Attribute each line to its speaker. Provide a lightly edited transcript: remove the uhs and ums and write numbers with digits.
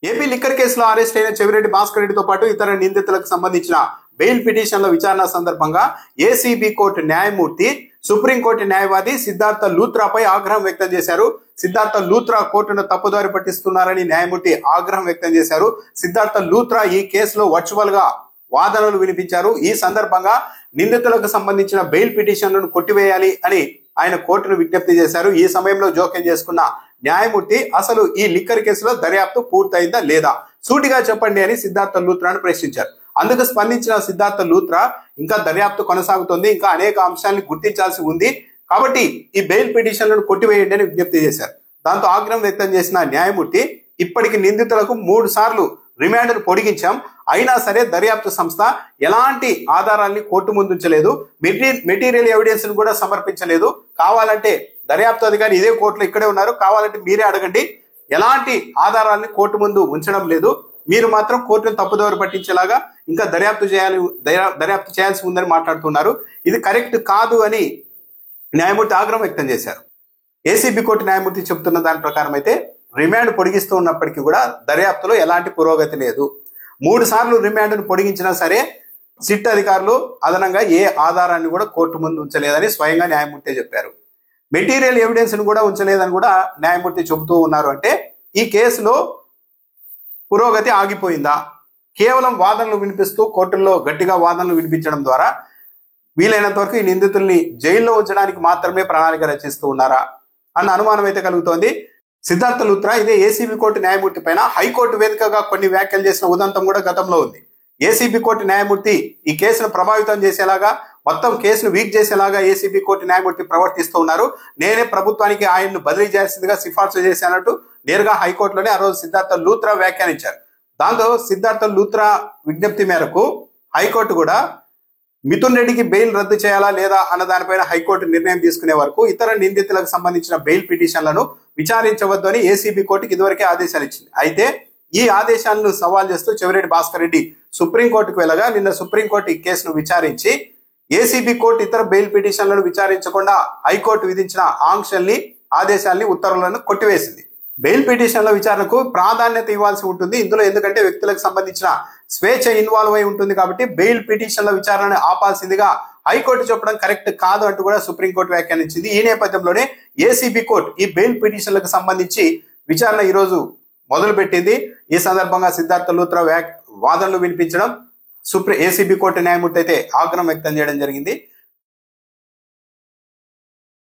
Speaker 1: AP liquor కేసులో arrest అయిన చెవిరెడ్డి భాస్కర్ రెడ్డితో పాటు ఇతర నిందితులకు సంబంధించిన బెయిల్ పిటిషన్ల విచారణ సందర్భంగా ఏసీబీ కోర్టు న్యాయమూర్తి సుప్రీంకోర్టు న్యాయవాది సిద్ధార్థ లూత్రాపై ఆగ్రహం వ్యక్తం చేశారు. సిద్ధార్థ లూత్రా కోర్టును తప్పుదారి పట్టిస్తున్నారని న్యాయమూర్తి ఆగ్రహం వ్యక్తం చేశారు. సిద్ధార్థ లూత్రా ఈ కేసులో వర్చువల్ గా వాదనలు వినిపించారు. ఈ సందర్భంగా నిందితులకు సంబంధించిన బెయిల్ పిటిషన్లను కొట్టివేయాలి అని ఆయన కోర్టును విజ్ఞప్తి చేశారు. ఈ సమయంలో జోక్యం చేసుకున్న న్యాయమూర్తి అసలు ఈ లిక్కర్ కేసులో దర్యాప్తు పూర్తయిందా లేదా సూటిగా చెప్పండి అని సిద్ధార్థ లూత్రాను ప్రశ్నించారు. అందుకు స్పందించిన సిద్ధార్థ లూత్రా ఇంకా దర్యాప్తు కొనసాగుతోంది, ఇంకా అనేక అంశాలను గుర్తించాల్సి ఉంది, కాబట్టి ఈ బెయిల్ పిటిషన్లను కొట్టివేయండి అని విజ్ఞప్తి చేశారు. దాంతో ఆగ్రహం వ్యక్తం చేసిన న్యాయమూర్తి ఇప్పటికి నిందితులకు 3 సార్లు రిమాండ్ను పొడిగించాం, అయినా సరే దర్యాప్తు సంస్థ ఎలాంటి ఆధారాల్ని కోర్టు ముందుంచలేదు, మెటీరియల్ ఎవిడెన్స్ ను కూడా సమర్పించలేదు. కావాలంటే దర్యాప్తు అధికారి ఇదే కోర్టులో ఇక్కడే ఉన్నారు, కావాలంటే మీరే అడగండి, ఎలాంటి ఆధారాల్ని కోర్టు ముందు ఉంచడం లేదు, మీరు మాత్రం కోర్టును తప్పుదోవ పట్టించేలాగా ఇంకా దర్యాప్తు చేయాల్సి ఉందని మాట్లాడుతున్నారు. ఇది కరెక్ట్ కాదు అని న్యాయమూర్తి ఆగ్రహం వ్యక్తం చేశారు. ఏసీబీ కోర్టు న్యాయమూర్తి చెబుతున్న దాని ప్రకారం అయితే రిమాండ్ పొడిగిస్తూ ఉన్నప్పటికీ కూడా దర్యాప్తులో ఎలాంటి పురోగతి లేదు. 3 సార్లు రిమాండ్ను పొడిగించినా సరే సిట్ అధికారులు అదనంగా ఏ ఆధారాన్ని కూడా కోర్టు ముందు ఉంచలేదని స్వయంగా న్యాయమూర్తి చెప్పారు. మెటీరియల్ ఎవిడెన్స్ ను కూడా ఉంచలేదని కూడా న్యాయమూర్తి చెబుతూ ఉన్నారు. అంటే ఈ కేసులో పురోగతి ఆగిపోయిందా? కేవలం వాదనలు వినిపిస్తూ కోర్టుల్లో గట్టిగా వాదనలు వినిపించడం ద్వారా వీలైనంత వరకు ఈ నిందితుల్ని జైల్లో ఉంచడానికి మాత్రమే ప్రణాళిక రచిస్తూ ఉన్నారా అన్న అనుమానం అయితే కలుగుతోంది. సిద్ధార్థ లూత్రా ఇదే ఏసీబీ కోర్టు న్యాయమూర్తి పైన హైకోర్టు వేదికగా కొన్ని వ్యాఖ్యలు చేసిన ఉదంతం కూడా గతంలో ఉంది. ఏసీబీ కోర్టు న్యాయమూర్తి ఈ కేసును ప్రభావితం చేసేలాగా, మొత్తం కేసును వీక్ చేసేలాగా ఏసీబీ కోర్టు న్యాయమూర్తి ప్రవర్తిస్తూ ఉన్నారు. నేనే ప్రభుత్వానికి ఆయన్ను బదిలీ చేయాల్సిందిగా సిఫార్సు చేశానట్టు నేరుగా హైకోర్టులోనే ఆ రోజు సిద్ధార్థ లూత్రా వ్యాఖ్యానించారు. దాంతో సిద్ధార్థ లూత్రా విజ్ఞప్తి మేరకు హైకోర్టు కూడా మిథున్ రెడ్డికి బెయిల్ రద్దు చేయాలా లేదా అన్న దానిపైన హైకోర్టు నిర్ణయం తీసుకునే వరకు ఇతర నిందితులకు సంబంధించిన బెయిల్ పిటిషన్లను విచారించవద్దు అని ఏసీబీ కోర్టుకి ఇదివరకే ఆదేశాలు ఇచ్చింది. అయితే ఈ ఆదేశాలను సవాల్ చేస్తూ చెవిరెడ్డి భాస్కర్ రెడ్డి సుప్రీంకోర్టుకు వెళ్ళగా నిన్న సుప్రీంకోర్టు ఈ కేసును విచారించి ఏసీబీ కోర్టు ఇతర బెయిల్ పిటిషన్లను విచారించకుండా హైకోర్టు విధించిన ఆంక్షల్ని, ఆదేశాల్ని, ఉత్తర్వులను కొట్టివేసింది. బెయిల్ పిటిషన్ల విచారణకు ప్రాధాన్యత ఇవ్వాల్సి ఉంటుంది ఇందులో, ఎందుకంటే వ్యక్తులకు సంబంధించిన స్వేచ్ఛ ఇన్వాల్వ్ అయి ఉంటుంది కాబట్టి బెయిల్ పిటిషన్ల విచారణను ఆపాల్సిందిగా హైకోర్టు చెప్పడం కరెక్ట్ కాదు అంటూ కూడా సుప్రీంకోర్టు వ్యాఖ్యానించింది. ఈ నేపథ్యంలోనే ఏసీబీ కోర్టు ఈ బెయిల్ పిటిషన్లకు సంబంధించి విచారణ ఈ రోజు మొదలుపెట్టింది. ఈ సందర్భంగా సిద్ధార్థ లూత్రా వాదనలు వినిపించడం, ఏసీబీ కోర్టు న్యాయమూర్తి అయితే ఆగ్రహం వ్యక్తం చేయడం జరిగింది.